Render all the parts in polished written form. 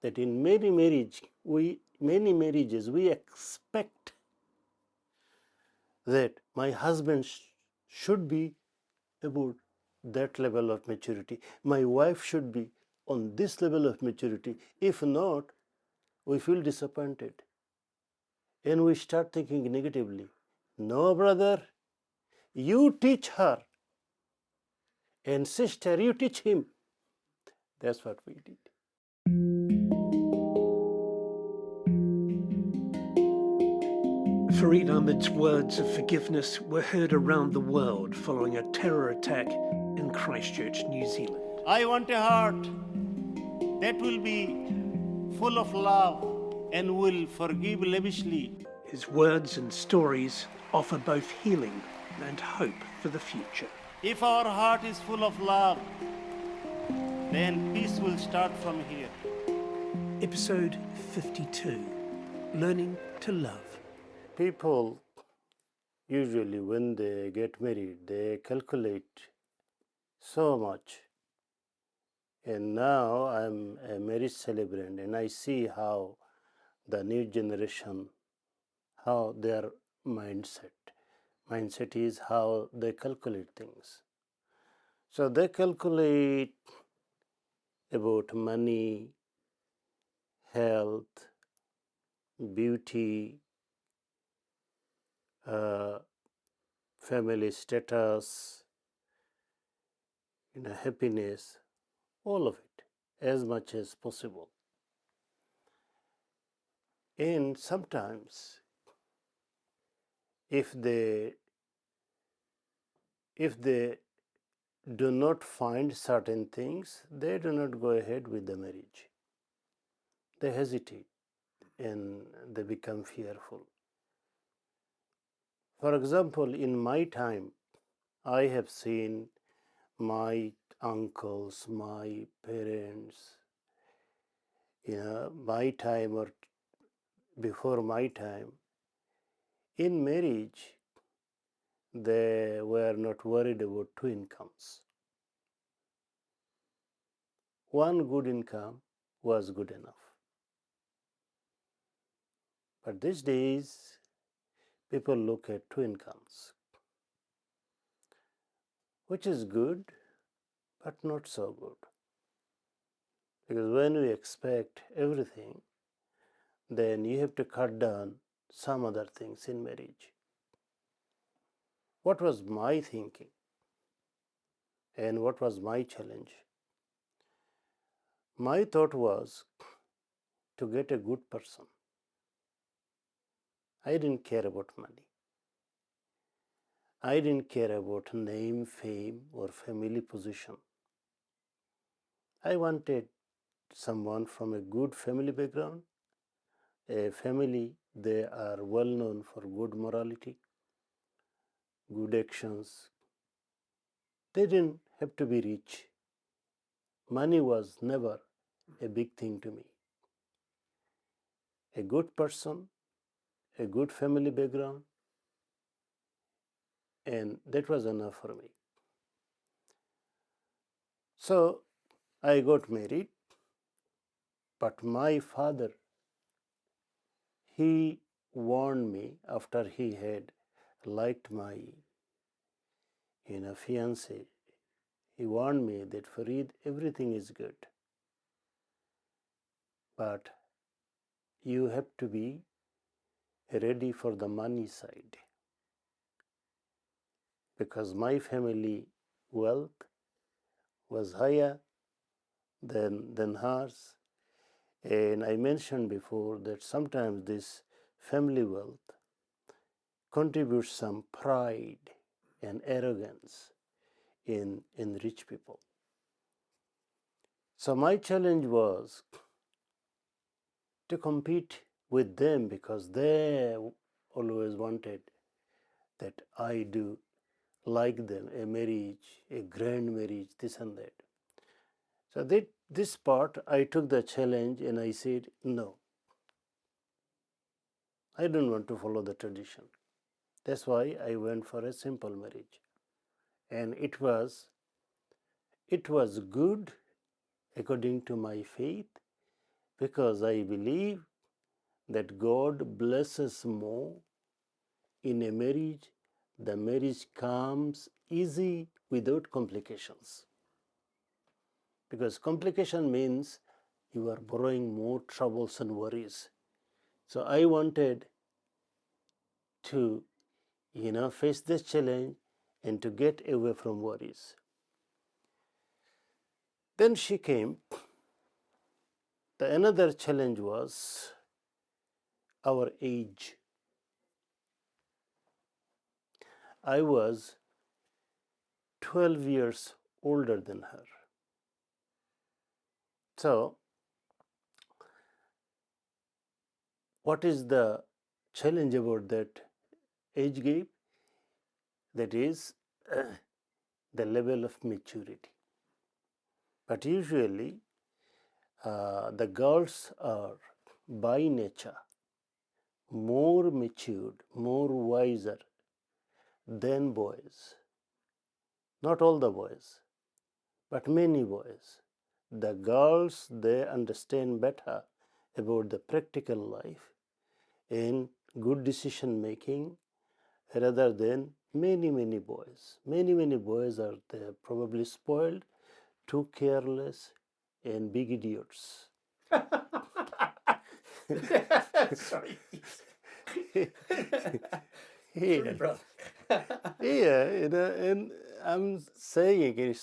that in many marriages we expect that my husband should be about that level of maturity. My wife should be on this level of maturity. If not, we feel disappointed and we start thinking negatively. No, brother, you teach her, and sister, you teach him. That's what we did. Farid Ahmed's words of forgiveness were heard around the world following a terror attack in Christchurch, New Zealand. I want a heart that will be full of love and will forgive lavishly. His words and stories offer both healing and hope for the future. If our heart is full of love, then peace will start from here. Episode 52, Learning to Love. People usually, when they get married, they calculate so much. And now I'm a marriage celebrant, and I see how the new generation, how their mindset is how they calculate things. So they calculate about money, health, beauty, family status, happiness, all of it as much as possible. And sometimes if they do not find certain things, they do not go ahead with the marriage. They hesitate and they become fearful. For example, in my time, I have seen my uncles, my parents, my time or before my time, in marriage, they were not worried about two incomes. One good income was good enough. But these days, people look at two incomes, which is good, but not so good. Because when we expect everything, then you have to cut down some other things in marriage. What was my thinking? And what was my challenge? My thought was to get a good person. I didn't care about money. I didn't care about name, fame, or family position. I wanted someone from a good family background, a family they are well known for good morality, good actions. They didn't have to be rich. Money was never a big thing to me. A good person, a good family background, and that was enough for me. So I got married, but my father, he warned me after he had liked my fiancée. He warned me that Farid, everything is good, but you have to be ready for the money side, because my family wealth was higher than hers. And I mentioned before that sometimes this family wealth contributes some pride and arrogance in rich people. So my challenge was to compete with them, because they always wanted that I do like them, a marriage, a grand marriage, this and that. So this part, I took the challenge and I said, no, I don't want to follow the tradition. That's why I went for a simple marriage. And it was good according to my faith, because I believe that God blesses more in a marriage. The marriage comes easy without complications. Because complication means you are borrowing more troubles and worries. So I wanted to, face this challenge and to get away from worries. Then she came. Another challenge was our age. I was 12 years older than her. So, what is the challenge about that age gap? That is the level of maturity. But usually, the girls are by nature more matured, more wiser than boys. Not all the boys, but many boys. The girls, they understand better about the practical life and good decision making rather than many boys. Many boys are there probably spoiled, too careless, and big idiots. Sorry. Yeah. brother. Yeah, and I'm saying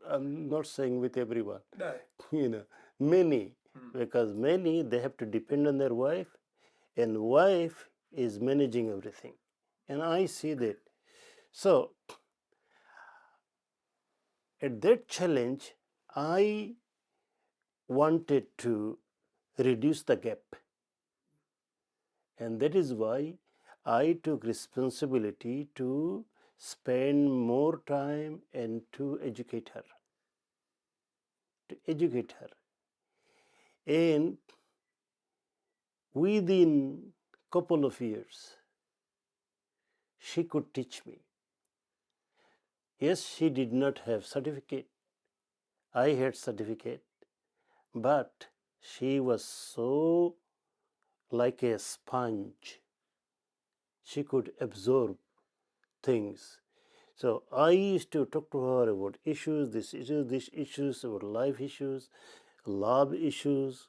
I'm not saying with everyone. No. Many, because many they have to depend on their wife, and wife is managing everything, and I see that. So at that challenge, I wanted to reduce the gap, and that is why I took responsibility to spend more time and to educate her. And within couple of years, she could teach me. Yes, she did not have certificate. I had certificate, but she was so like a sponge. She could absorb things. So I used to talk to her about issues, these issues, about life issues, love issues,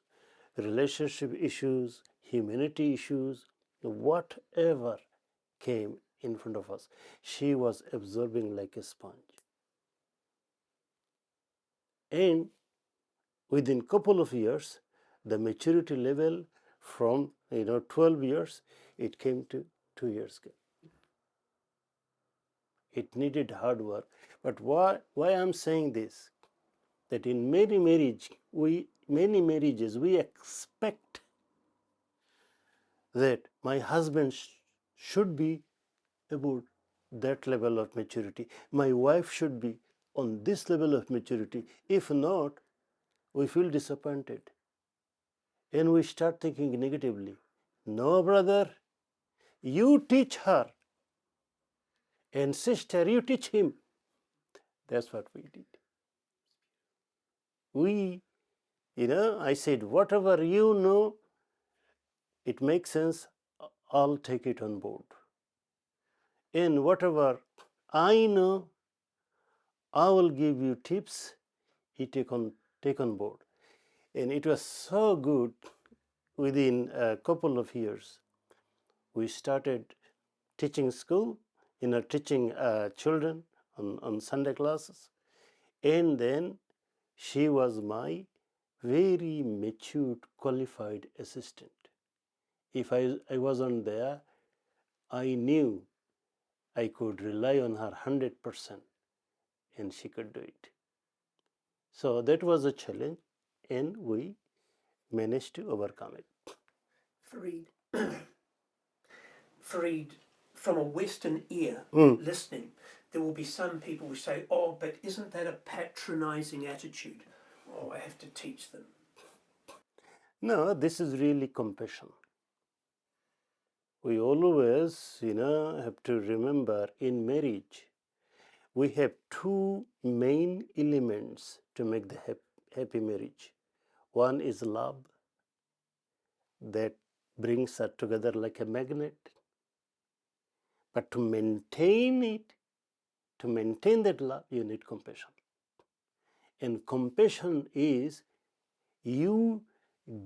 relationship issues, humanity issues, whatever came in front of us, she was absorbing like a sponge. And within couple of years, the maturity level from 12 years, it came to 2 years. It needed hard work. But why I'm saying this? That in many marriages we expect that my husband should be about that level of maturity. My wife should be on this level of maturity. If not, we feel disappointed and we start thinking negatively. No, brother, you teach her, and sister, you teach him. That's what we did. I said, whatever you know, it makes sense, I'll take it on board. And whatever I know, I will give you tips, you take on board. And it was so good. Within a couple of years, we started teaching school, teaching children on Sunday classes. And then she was my very matured, qualified assistant. If I wasn't there, I knew I could rely on her 100% and she could do it. So that was a challenge and we managed to overcome it. Farid, from a Western ear listening, there will be some people who say, oh, but isn't that a patronizing attitude? Oh, I have to teach them. No, this is really compassion. We always, have to remember in marriage, we have two main elements to make the happy marriage. One is love that brings us together like a magnet. But to maintain it, to maintain that love, you need compassion. And compassion is you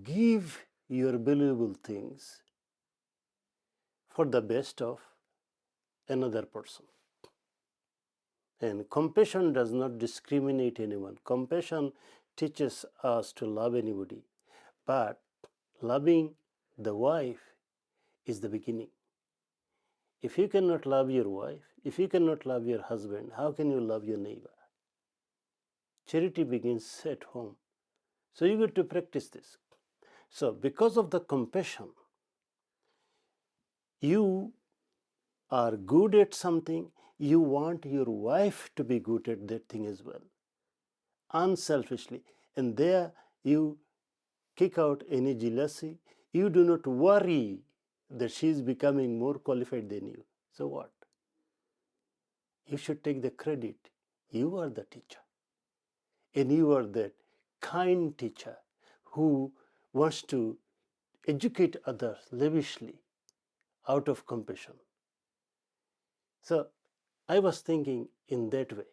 give your valuable things for the best of another person. And compassion does not discriminate anyone. Compassion teaches us to love anybody. But loving the wife is the beginning. If you cannot love your wife, if you cannot love your husband, how can you love your neighbor? Charity begins at home. So you got to practice this. So because of the compassion, you are good at something, you want your wife to be good at that thing as well, unselfishly. And there you kick out any jealousy. You do not worry that she is becoming more qualified than you. So what? You should take the credit. You are the teacher. And you are that kind teacher who wants to educate others lavishly out of compassion. So I was thinking in that way.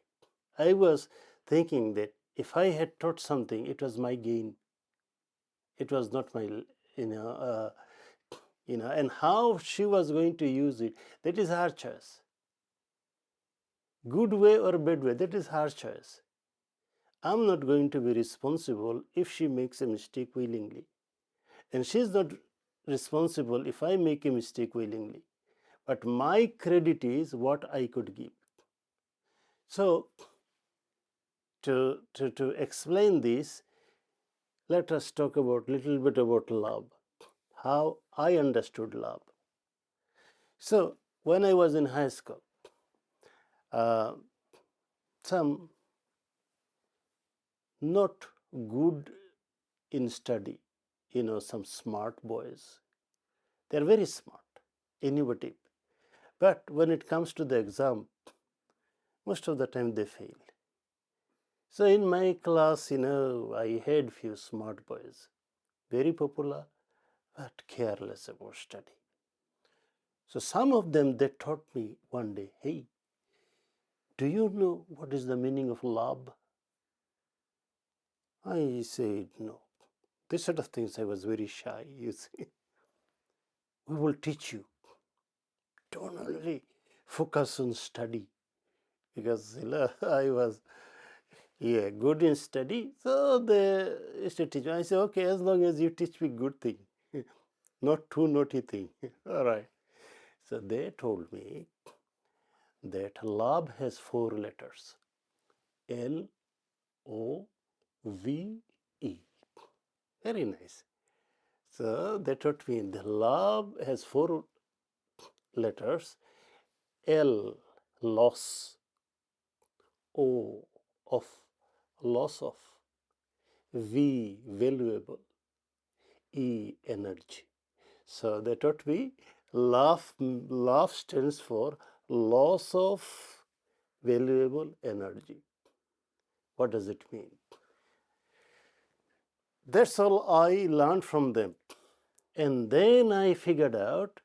I was thinking that if I had taught something, it was my gain. It was not my, and how she was going to use it, that is her choice. Good way or bad way, that is her choice. I'm not going to be responsible if she makes a mistake willingly. And she's not responsible if I make a mistake willingly. But my credit is what I could give. So, to explain this, let us talk about little bit about love, how I understood love. So, when I was in high school, some not good in study, some smart boys, they're very smart, innovative. But when it comes to the exam, most of the time they fail. So in my class, I had few smart boys, very popular, but careless about study. So some of them, they taught me one day, hey, do you know what is the meaning of love? I said, no. This sort of things, I was very shy, you see. We will teach you. Don't only focus on study. Because I was good in study. So they used to teach me. I said, okay, as long as you teach me good thing, not too naughty thing. All right. So they told me that love has 4 letters. Love. Very nice. So they taught me the love has 4 letters. L, loss. O, of, loss of. V, valuable. E, energy. So they taught me love stands for loss of valuable energy. What does it mean? That's all I learned from them. And then I figured out,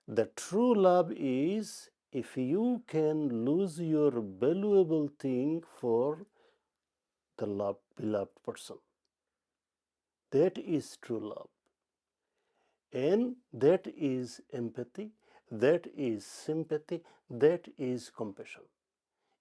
the true love is if you can lose your valuable thing for the beloved person. That is true love. And that is empathy, that is sympathy, that is compassion.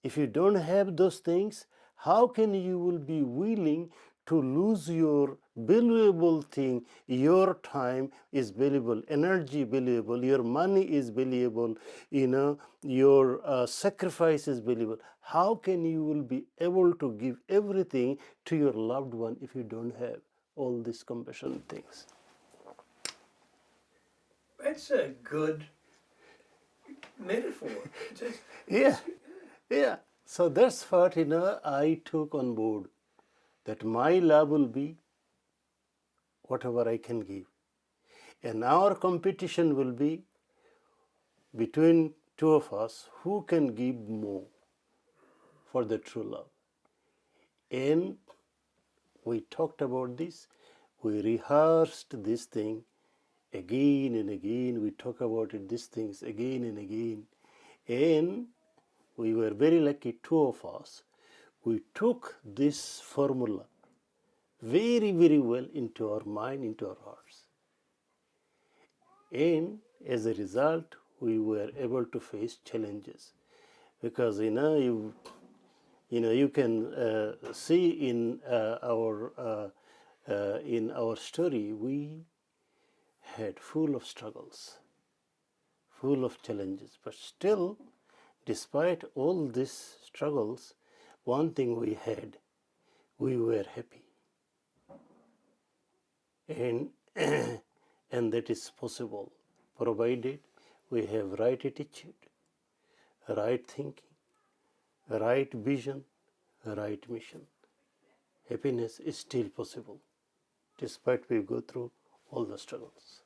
If you don't have those things, how can you will be willing to lose your valuable thing? Your time is valuable, energy valuable, your money is valuable, your sacrifice is valuable. How can you will be able to give everything to your loved one if you don't have all these compassion things? That's a good metaphor. Yeah. So that's what I took on board, that my love will be whatever I can give, and our competition will be between two of us who can give more for the true love. And We talked about this. We rehearsed this thing again and again. We talk about it, these things again and again. And we were very lucky, two of us. We took this formula very, very well into our mind, into our hearts. And as a result, we were able to face challenges. Because you can see in our story, we had full of struggles, full of challenges. But still, despite all these struggles, one thing we had, we were happy. And and that is possible, provided we have right attitude, right thinking, right vision, right mission. Happiness is still possible, despite we go through all the struggles.